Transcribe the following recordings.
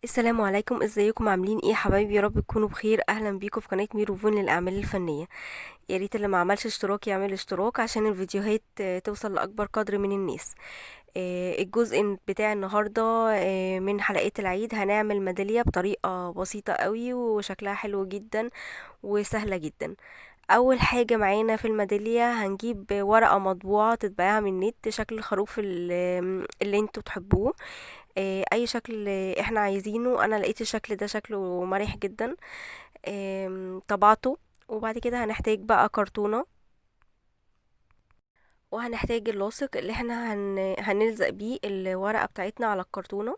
السلام عليكم، ازيكم؟ عاملين ايه يا حبايبي؟ يا رب تكونوا بخير. اهلا بيكم في قناه ميروفون للاعمال الفنيه. يا ريت اللي ما عملش اشتراك يعمل اشتراك عشان الفيديوهات توصل لاكبر قدر من الناس. الجزء بتاع النهارده من حلقات العيد هنعمل ميداليه بطريقه بسيطه قوي وشكلها حلو جدا وسهله جدا. اول حاجه معانا في الميداليه هنجيب ورقه مطبوعه تتباع من النت شكل الخروف اللي انتوا تحبوه. اي شكل احنا عايزينه. انا لقيت الشكل ده شكله مريح جدا. طبعته. وبعد كده هنحتاج بقى كرتونة، وهنحتاج اللاصق اللي احنا هنلزق بيه الورقة بتاعتنا على الكرتونة.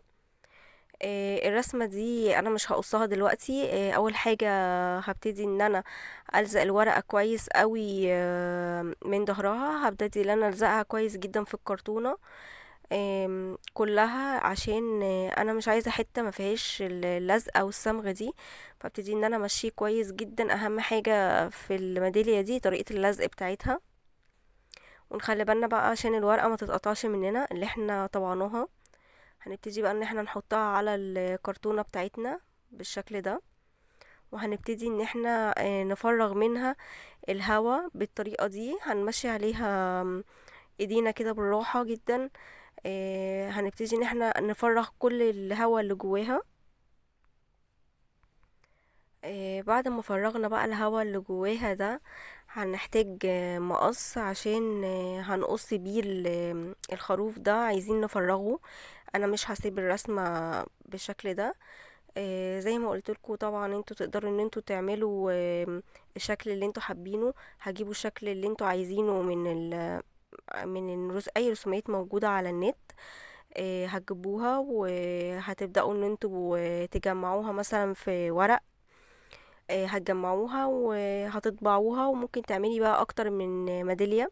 الرسمة دي انا مش هقصها دلوقتي. اول حاجة هبتدي ان انا الزق الورقة كويس قوي من ظهرها. هبتدي ان انا الزقها كويس جدا في الكرتونة كلها، عشان انا مش عايزه حته ما فيهاش اللزقه والصمغه دي. فابتدي ان انا امشيه كويس جدا. اهم حاجه في الميداليه دي طريقه اللزق بتاعتها. ونخلي بالنا بقى عشان الورقه ما تتقطعش مننا اللي احنا طبعناها. هنبتدي بقى ان احنا نحطها على الكرتونه بتاعتنا بالشكل ده. وهنبتدي ان احنا نفرغ منها الهواء بالطريقه دي. هنمشي عليها ايدينا كده بالراحه جدا. هنبتدي ان احنا نفرغ كل الهواء اللي جواها. بعد ما فرغنا بقى الهواء اللي جواها ده هنحتاج مقص عشان هنقص بيه الخروف ده. عايزين نفرغه. انا مش هسيب الرسمة بالشكل ده. زي ما قلت لكم طبعا انتوا تقدروا ان انتوا تعملوا الشكل اللي انتوا حابينه. هجيبوا الشكل اللي انتوا عايزينه اي رسومات موجودة على النت. هتجيبوها وهتبدأوا ان انتوا تجمعوها مثلا في ورق. هتجمعوها وهتطبعوها وممكن تعملي بقى اكتر من ميدالية.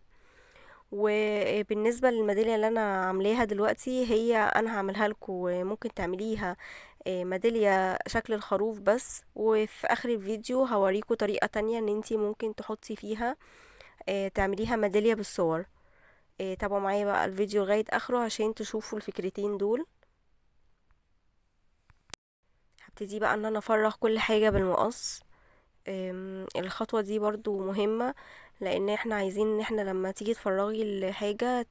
وبالنسبة للميدالية اللي انا عاملاها دلوقتي هي انا هعملها لكم. ممكن تعمليها ميدالية شكل الخروف بس. وفي اخر الفيديو هوريكم طريقة تانية ان انتي ممكن تحطي فيها تعمليها ميدالية بالصور. تابعوا معايا بقى الفيديو لغاية اخره عشان تشوفوا الفكرتين دول. هبتدي بقى ان انا افرغ كل حاجة بالمقص. الخطوة دي برضو مهمة، لان احنا عايزين ان احنا لما تيجي تفرغي الحاجة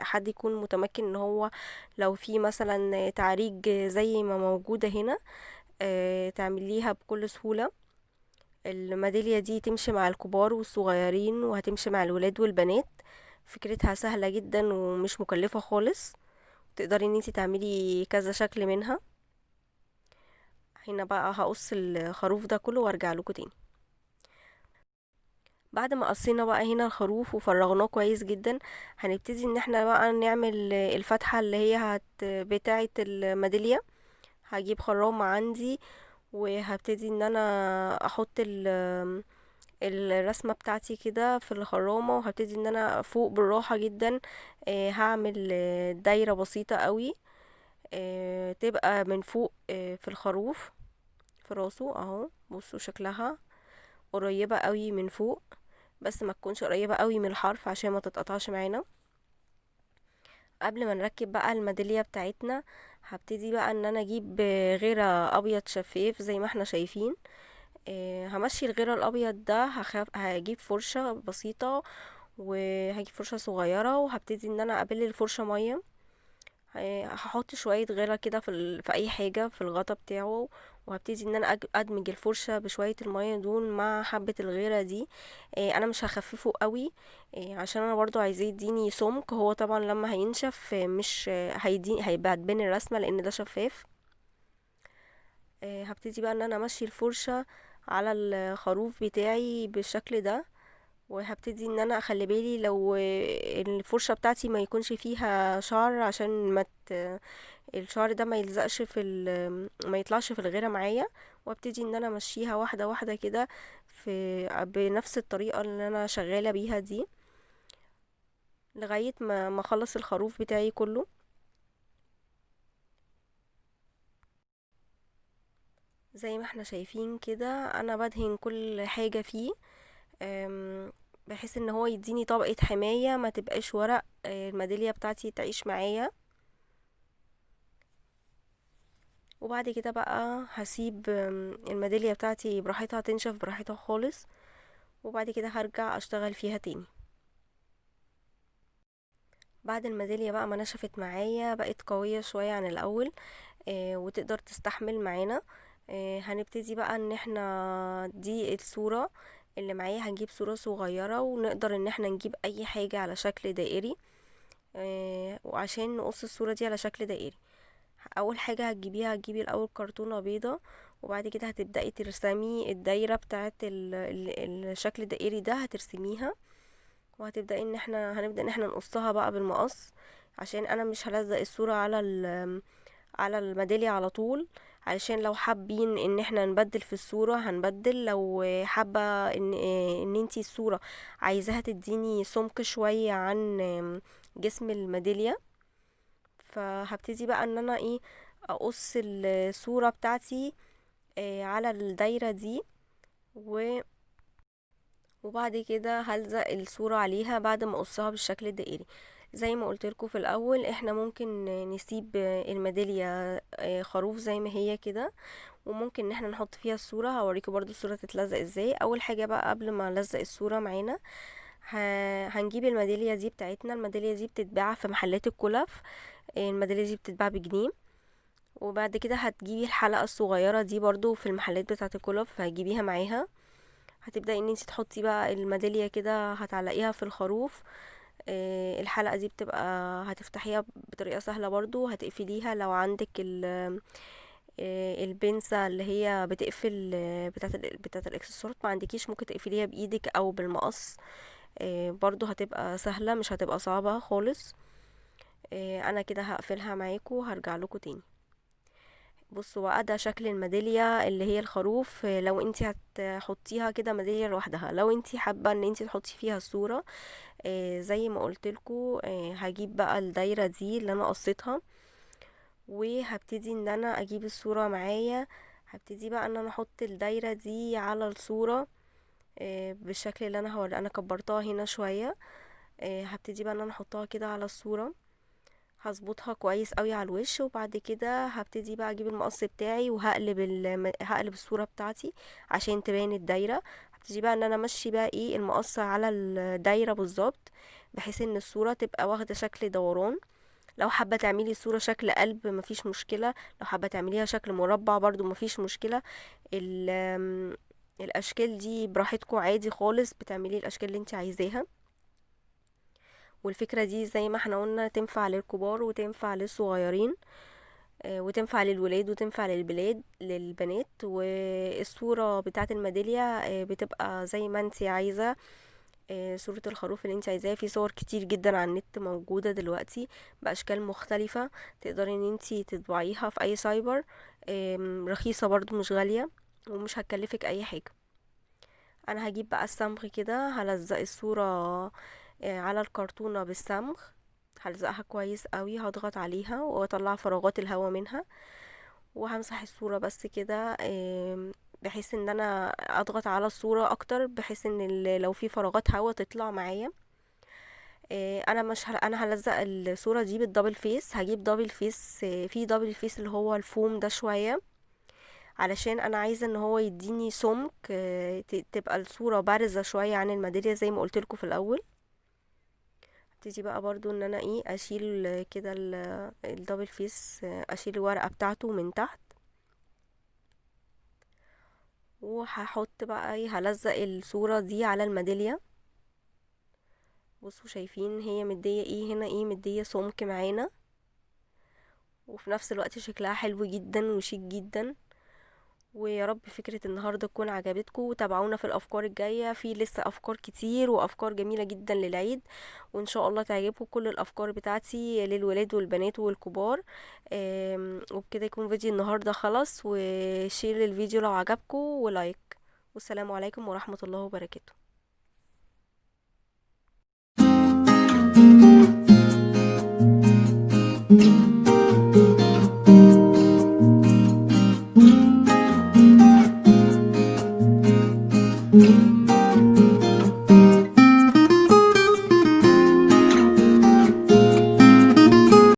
حد يكون متمكن ان هو لو في مثلا تعريج زي ما موجودة هنا تعمليها بكل سهولة. الميدالية دي تمشي مع الكبار والصغيرين وهتمشي مع الولاد والبنات. فكرتها سهلة جدا ومش مكلفة خالص. تقدري ان انتي تعملي كذا شكل منها. هنا بقى هقص الخروف ده كله وارجع لكم تاني. بعد ما قصينا بقى هنا الخروف وفرغناه كويس جدا هنبتدي ان احنا بقى نعمل الفتحة اللي هي بتاعة الميدالية. هجيب خرام عندي وهبتدي ان انا احط الرسمة بتاعتي كده في الخرامة. وهبتدي ان انا فوق بالراحة جدا هعمل دايرة بسيطة قوي تبقى من فوق في الخروف في راسه اهو. بصوا شكلها قريبة قوي من فوق، بس ما تكونش قريبة قوي من الحرف عشان ما تتقطعش معانا. قبل ما نركب بقى الميدالية بتاعتنا هبتدي بقى ان انا اجيب غيرة ابيض شفاف زي ما احنا شايفين. همشي الغيرة الابيض ده. هجيب فرشة بسيطة وهجيب فرشة صغيرة وهبتدي ان انا ابل الفرشة مية. هحط شوية غيرة كده في اي حاجة في الغطا بتاعه. وهبتدي ان انا ادمج الفرشة بشوية المية دول مع حبة الغيرة دي. انا مش هخففه قوي عشان انا برضو عايزاه يديني سمك. هو طبعا لما هينشف مش هيبقى هتبان الرسمة لان ده شفاف. هبتدي بقى ان انا امشي الفرشة على الخروف بتاعي بالشكل ده. وهبتدي ان انا اخلي بالي لو الفرشة بتاعتي ما يكونش فيها شعر عشان ما الشعر ده ما يلزقش ما يطلعش في الغيرة معايا. وابتدي ان انا امشيها واحدة واحدة كده بنفس الطريقة اللي انا شغالة بيها دي لغاية ما اخلص الخروف بتاعي كله. زي ما احنا شايفين كده انا بدهن كل حاجة فيه بحيث ان هو يديني طبقة حماية ما تبقاش ورق. الميدالية بتاعتي تعيش معايا. وبعد كده بقى هسيب الميدالية بتاعتي براحتها تنشف براحتها خالص، وبعد كده هرجع اشتغل فيها تاني. بعد الميدالية بقى ما نشفت معايا بقت قوية شوية عن الاول، وتقدر تستحمل معانا. هنبتدي بقى ان احنا دي الصورة اللي معايا، هنجيب صورة صغيرة ونقدر ان احنا نجيب اي حاجة على شكل دائري. وعشان نقص الصورة دي على شكل دائري، اول حاجة هتجيبي الاول كرتونة بيضة، وبعد كده هتبدأي ترسمي الدايرة بتاعت الشكل الدائري ده، هترسميها. وهتبدأي ان احنا هنبدأ ان احنا نقصها بقى بالمقص، عشان انا مش هلزق الصورة على الميدالية على طول. علشان لو حابين ان احنا نبدل في الصورة هنبدل، لو حابة ان انتي الصورة عايزاها تديني سمك شوية عن جسم الميدالية، فهبتدي بقى ان انا اقص الصورة بتاعتي على الدايرة دي، و وبعد كده هلزق الصورة عليها بعد ما اقصها بالشكل الدائري. زي ما قلت لكم في الاول، احنا ممكن نسيب الميدالية خروف زي ما هي كده، وممكن ان احنا نحط فيها الصورة. هوريكم برضو الصورة تتلزق ازاي. اول حاجة بقى قبل ما نلزق الصورة معانا، هنجيب الميدالية دي بتاعتنا. الميدالية دي بتتباع في محلات الكلف، الميدالية دي بتتباع بجنيه. وبعد كده هتجيبي الحلقة الصغيرة دي برضو في المحلات بتاعة الكلف، هتجيبيها معاها. هتبدأي ان انت تحطي بقى الميدالية كده، هتعلقيها في الخروف. الحلقة دي بتبقى هتفتحيها بطريقة سهلة برضو، هتقفليها لو عندك البنسة اللي هي بتقفل بتاعة الاكسسوارات ما عندكيش، ممكن تقفليها بايدك او بالمقص. برضو هتبقى سهلة، مش هتبقى صعبة خالص. انا كده هقفلها معاكم وهرجع لكم تاني. بصوا بقى، ده شكل الميدالية اللي هي الخروف. لو انتي هتحطيها كده ميدالية لوحدها، لو انتي حابة ان انتي تحطي فيها الصورة زي ما قلتلكوا، هجيب بقى الدايرة دي اللي انا قصيتها، وهبتدي ان انا اجيب الصورة معايا. هبتدي بقى ان انا احط الدايرة دي على الصورة بالشكل اللي انا كبرتها هنا شوية. هبتدي بقى ان انا احطها كده على الصورة، هظبطها كويس قوي على الوش. وبعد كده هبتدي بقى اجيب المقص بتاعي وهقلب هقلب الصورة بتاعتي عشان تبان الدايرة. هبتدي بقى ان انا امشي بقى المقص على الدايرة بالظبط، بحيث ان الصورة تبقى واخدة شكل دوران. لو حابة تعملي صورة شكل قلب مفيش مشكلة، لو حابة تعمليها شكل مربع برضو مفيش مشكلة. الاشكال دي براحتكم عادي خالص، بتعملي الاشكال اللي انت عايزاها. والفكرة دي زي ما احنا قلنا تنفع للكبار وتنفع للصغيرين، وتنفع للولاد وتنفع للبنات. والصورة بتاعة الميدالية بتبقى زي ما انت عايزة. صورة الخروف اللي انت عايزاها، في صور كتير جدا على النت موجودة دلوقتي بأشكال مختلفة، تقدري ان انت تطبعيها في اي سايبر. رخيصة برضو، مش غالية، ومش هتكلفك اي حاجة. انا هجيب بقى الصمغ كده، هلزق الصورة على الكرتونة بالصمغ، هلزقها كويس قوي، هضغط عليها واطلع فراغات الهواء منها، وهمسح الصورة بس كده. بحيث ان انا اضغط على الصورة اكتر، بحيث ان لو في فراغات هواء تطلع معايا. انا مش انا هلزق الصورة دي بالدبل فيس. هجيب دبل فيس، في دبل فيس اللي هو الفوم ده شوية، علشان انا عايزة ان هو يديني سمك، تبقى الصورة بارزة شوية عن الميدالية زي ما قلتلكوا في الاول. ابتدي بقى برضو ان انا اشيل كده الدبل فيس، اشيل الورقة بتاعته من تحت، وهحط بقى هلزق الصورة دي على الميدالية. بصوا شايفين هي مدية هنا مدية سمك معانا، وفي نفس الوقت شكلها حلو جدا وشيك جدا. ويا رب فكرة النهاردة تكون عجبتكم، وتابعونا في الأفكار الجاية، في لسه أفكار كتير وأفكار جميلة جدا للعيد، وإن شاء الله تعجبكم كل الأفكار بتاعتي للولاد والبنات والكبار. وبكده يكون فيديو النهاردة خلاص، وشير الفيديو لو عجبكم ولايك. والسلام عليكم ورحمة الله وبركاته.